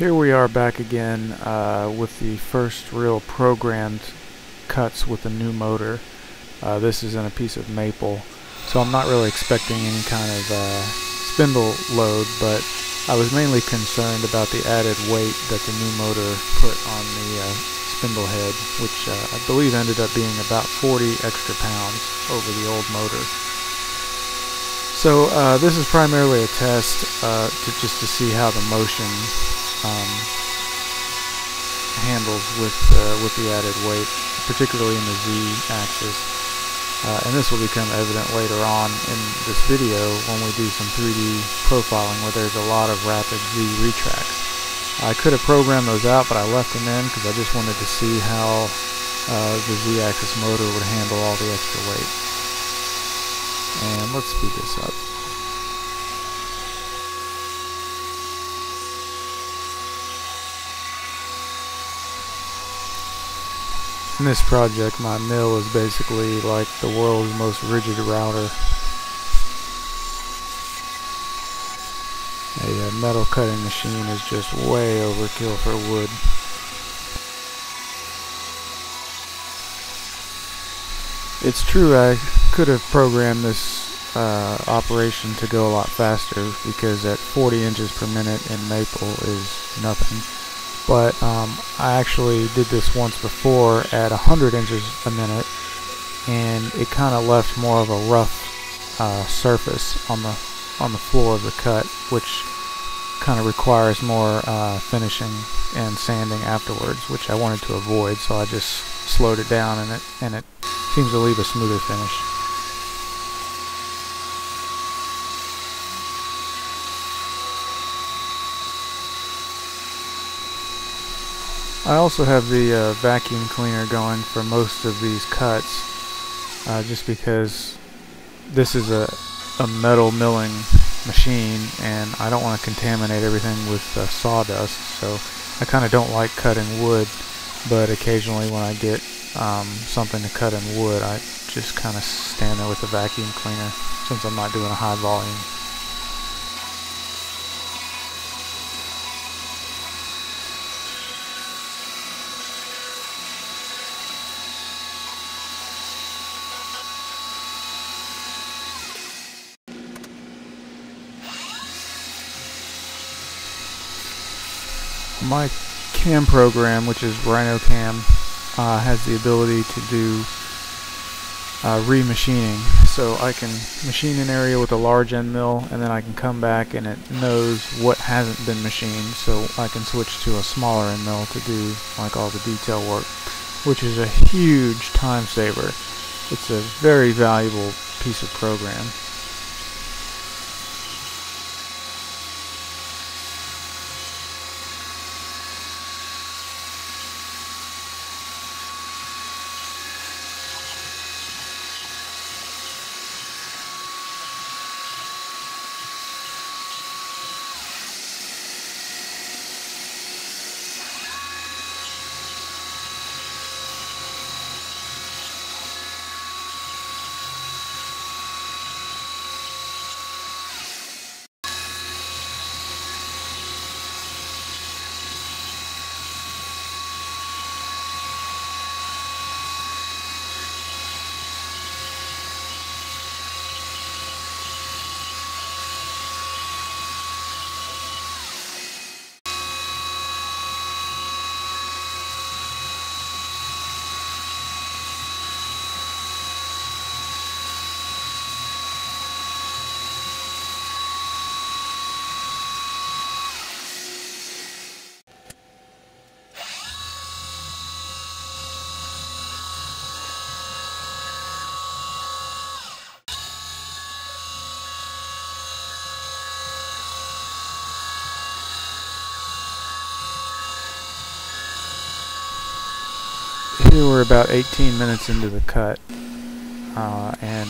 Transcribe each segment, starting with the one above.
Here we are back again with the first real programmed cuts with a new motor. This is in a piece of maple, so I'm not really expecting any kind of spindle load, but I was mainly concerned about the added weight that the new motor put on the spindle head, which I believe ended up being about 40 extra pounds over the old motor. So this is primarily a test just to see how the motion handles with the added weight, particularly in the Z-axis. And this will become evident later on in this video when we do some 3D profiling where there's a lot of rapid Z retracts. I could have programmed those out, but I left them in because I just wanted to see how the Z-axis motor would handle all the extra weight. And let's speed this up. In this project, my mill is basically like the world's most rigid router. A metal cutting machine is just way overkill for wood. It's true I could have programmed this operation to go a lot faster, because at 40 inches per minute in maple is nothing. But I actually did this once before at 100 inches a minute, and it kind of left more of a rough surface on the floor of the cut, which kind of requires more finishing and sanding afterwards, which I wanted to avoid, so I just slowed it down, and it seems to leave a smoother finish. I also have the vacuum cleaner going for most of these cuts, just because this is a metal milling machine and I don't want to contaminate everything with sawdust, so I kind of don't like cutting wood, but occasionally when I get something to cut in wood, I just kind of stand there with the vacuum cleaner since I'm not doing a high volume. My cam program, which is Rhino Cam, has the ability to do remachining. So I can machine an area with a large end mill, and then I can come back and it knows what hasn't been machined, so I can switch to a smaller end mill to do like all the detail work, which is a huge time saver. It's a very valuable piece of program. Here we're about 18 minutes into the cut, and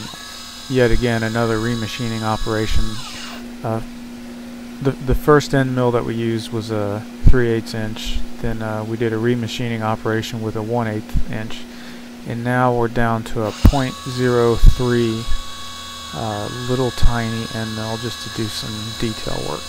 yet again another remachining operation. The first end mill that we used was a 3/8 inch, then we did a remachining operation with a 1/8 inch, and now we're down to a 0.03 little tiny end mill just to do some detail work.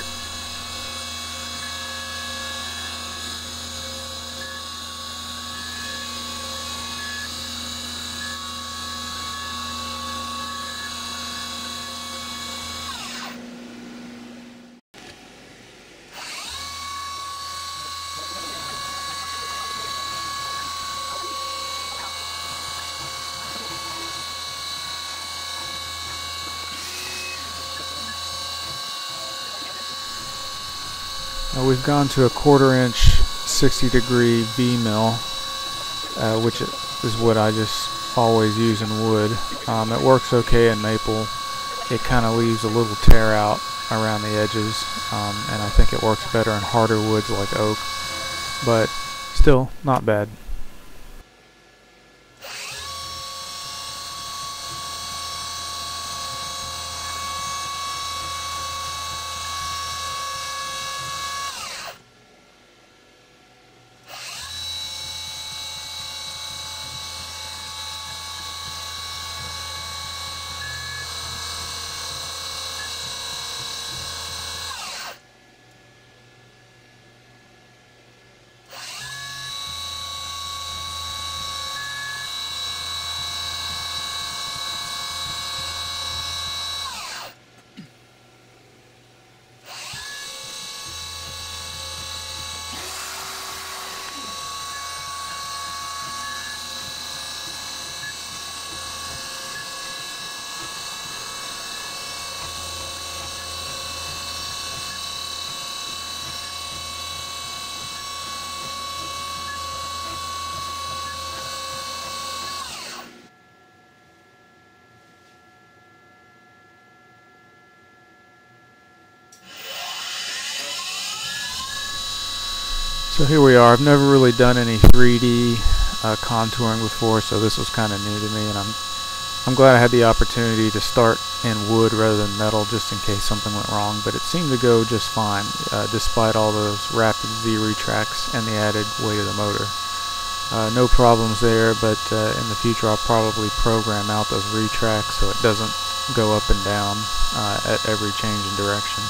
Now we've gone to a 1/4 inch 60-degree V mill, which is what I just always use in wood. It works okay in maple. It kind of leaves a little tear out around the edges, and I think it works better in harder woods like oak, but still not bad. So here we are. I've never really done any 3D contouring before, so this was kind of new to me, and I'm glad I had the opportunity to start in wood rather than metal, just in case something went wrong. But it seemed to go just fine, despite all those rapid Z retracts and the added weight of the motor. No problems there, but in the future I'll probably program out those retracts so it doesn't go up and down at every change in direction.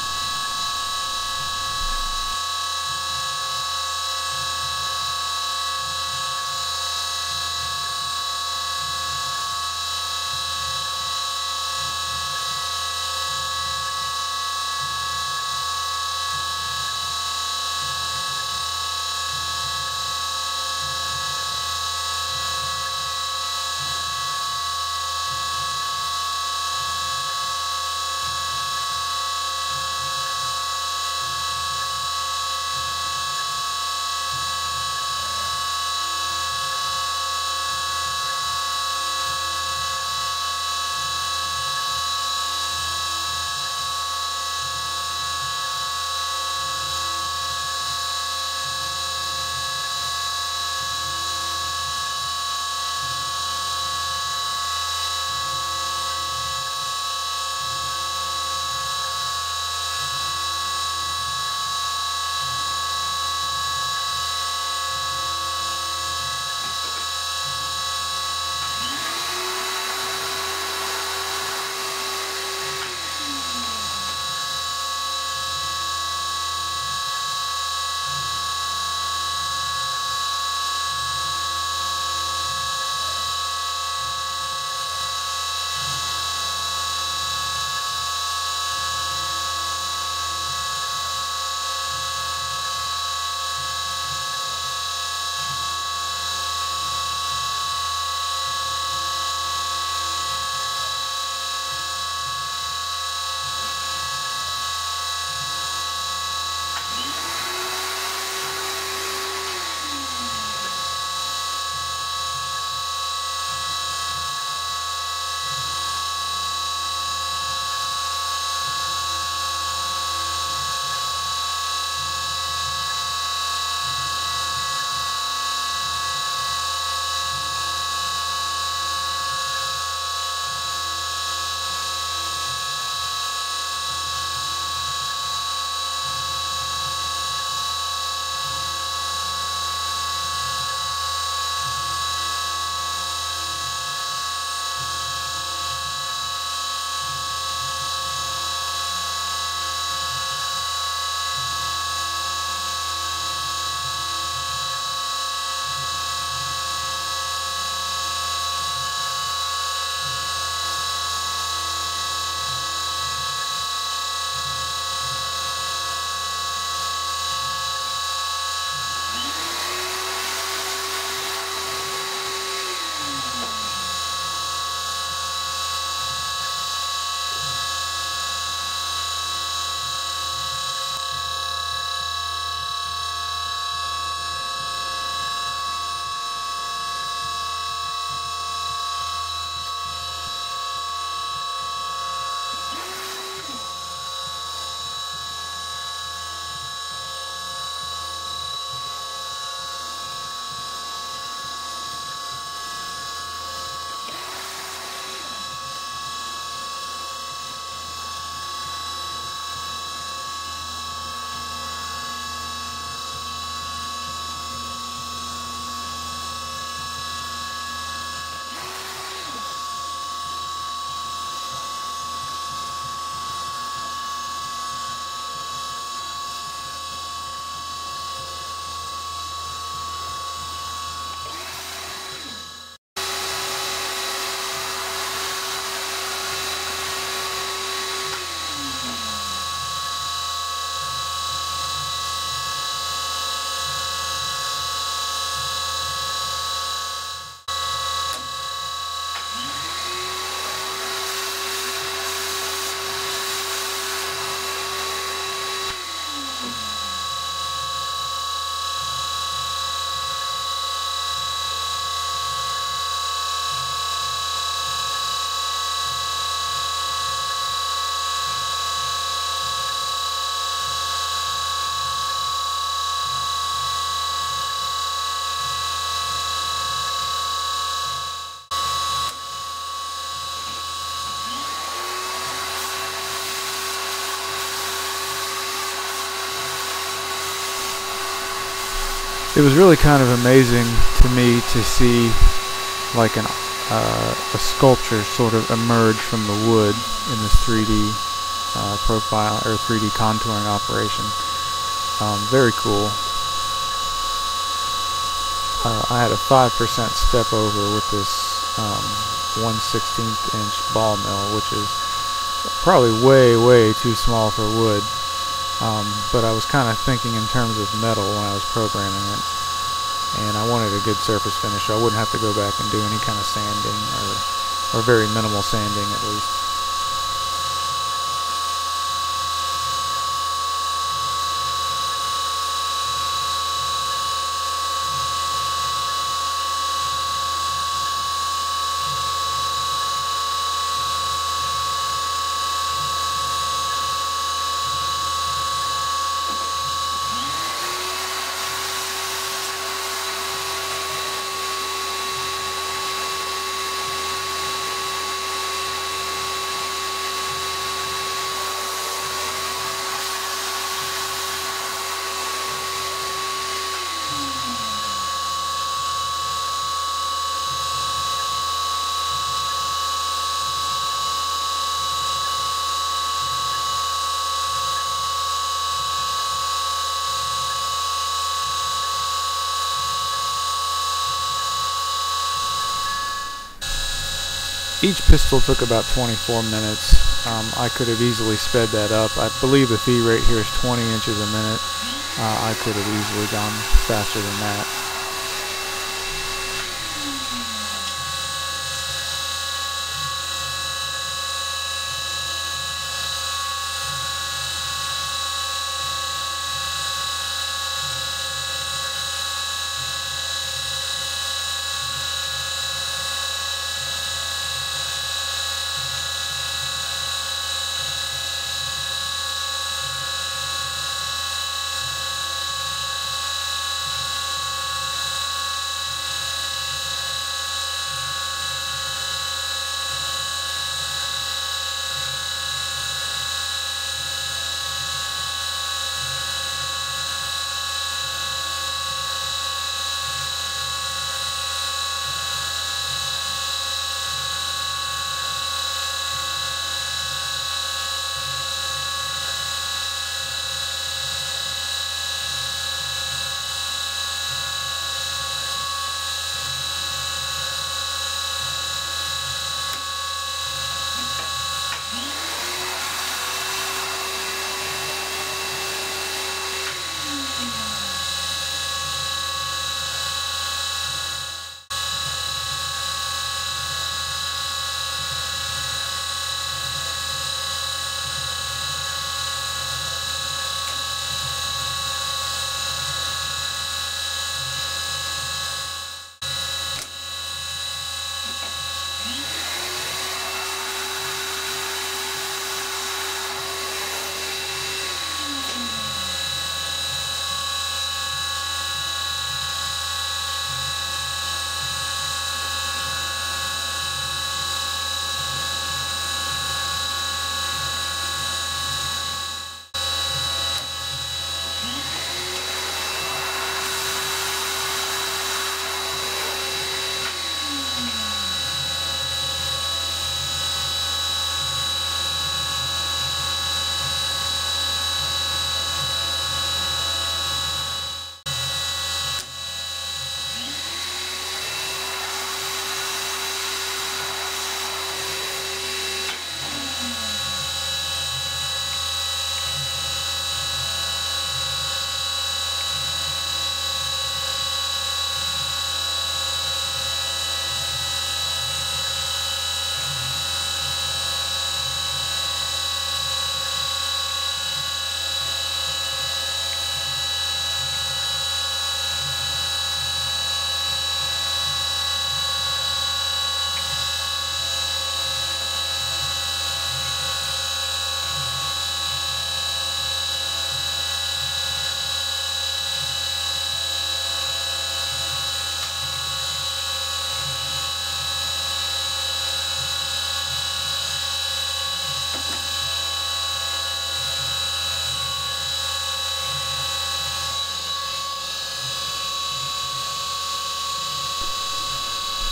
It was really kind of amazing to me to see like a sculpture sort of emerge from the wood in this 3D profile or 3D contouring operation. Very cool. I had a 5% step over with this 1/16 inch ball mill, which is probably way too small for wood. But I was kind of thinking in terms of metal when I was programming it, and I wanted a good surface finish, so I wouldn't have to go back and do any kind of sanding or very minimal sanding at least. Each pistol took about 24 minutes. I could have easily sped that up. I believe the feed rate here is 20 inches a minute. I could have easily gone faster than that.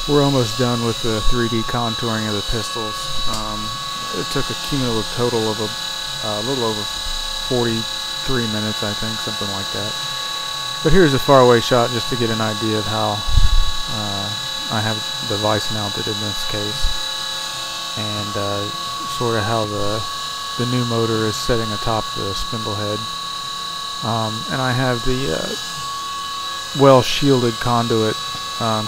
We're almost done with the 3D contouring of the pistols. It took a cumulative total of a little over 43 minutes, I think, something like that. But here's a faraway shot just to get an idea of how I have the vise mounted in this case, and sort of how the new motor is setting atop the spindle head. And I have the well shielded conduit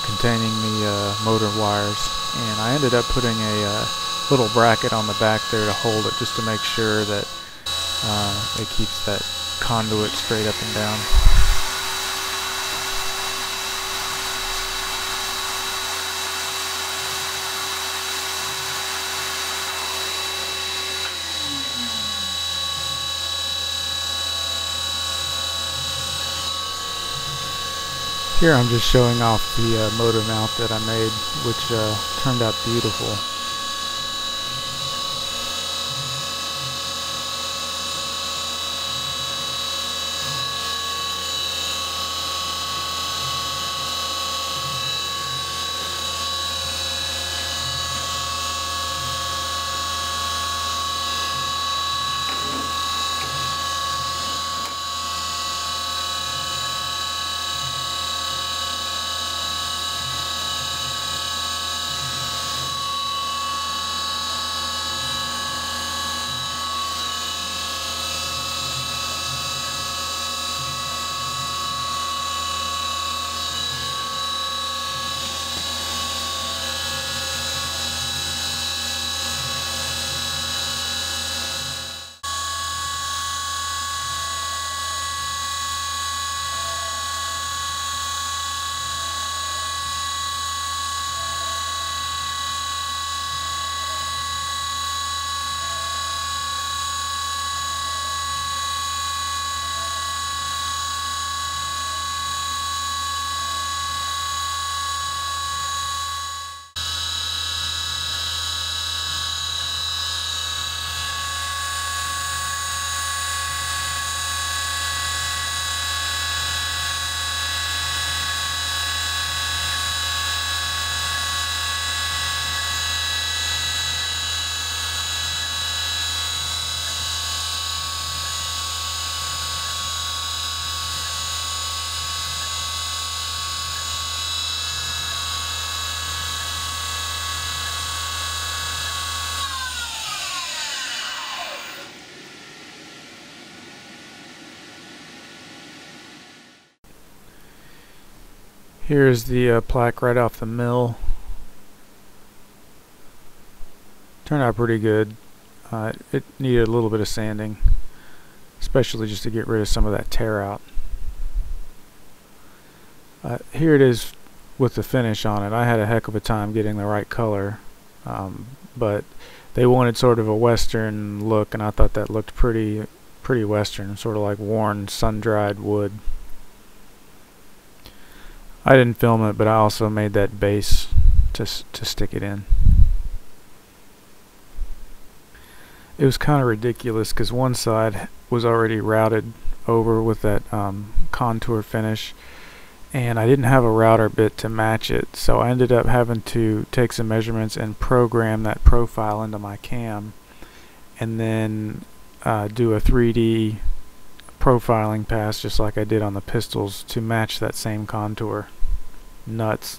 containing the motor wires, and I ended up putting a little bracket on the back there to hold it, just to make sure that it keeps that conduit straight up and down. Here I'm just showing off the motor mount that I made, which turned out beautiful. Here's the plaque right off the mill. Turned out pretty good. It needed a little bit of sanding, especially just to get rid of some of that tear out. Here it is with the finish on it. I had a heck of a time getting the right color, but they wanted sort of a western look, and I thought that looked pretty western, sort of like worn, sun-dried wood. I didn't film it, but I also made that base to stick it in. It was kind of ridiculous because one side was already routed over with that contour finish, and I didn't have a router bit to match it, so I ended up having to take some measurements and program that profile into my cam, and then do a 3D profiling pass just like I did on the pistols to match that same contour. Nuts.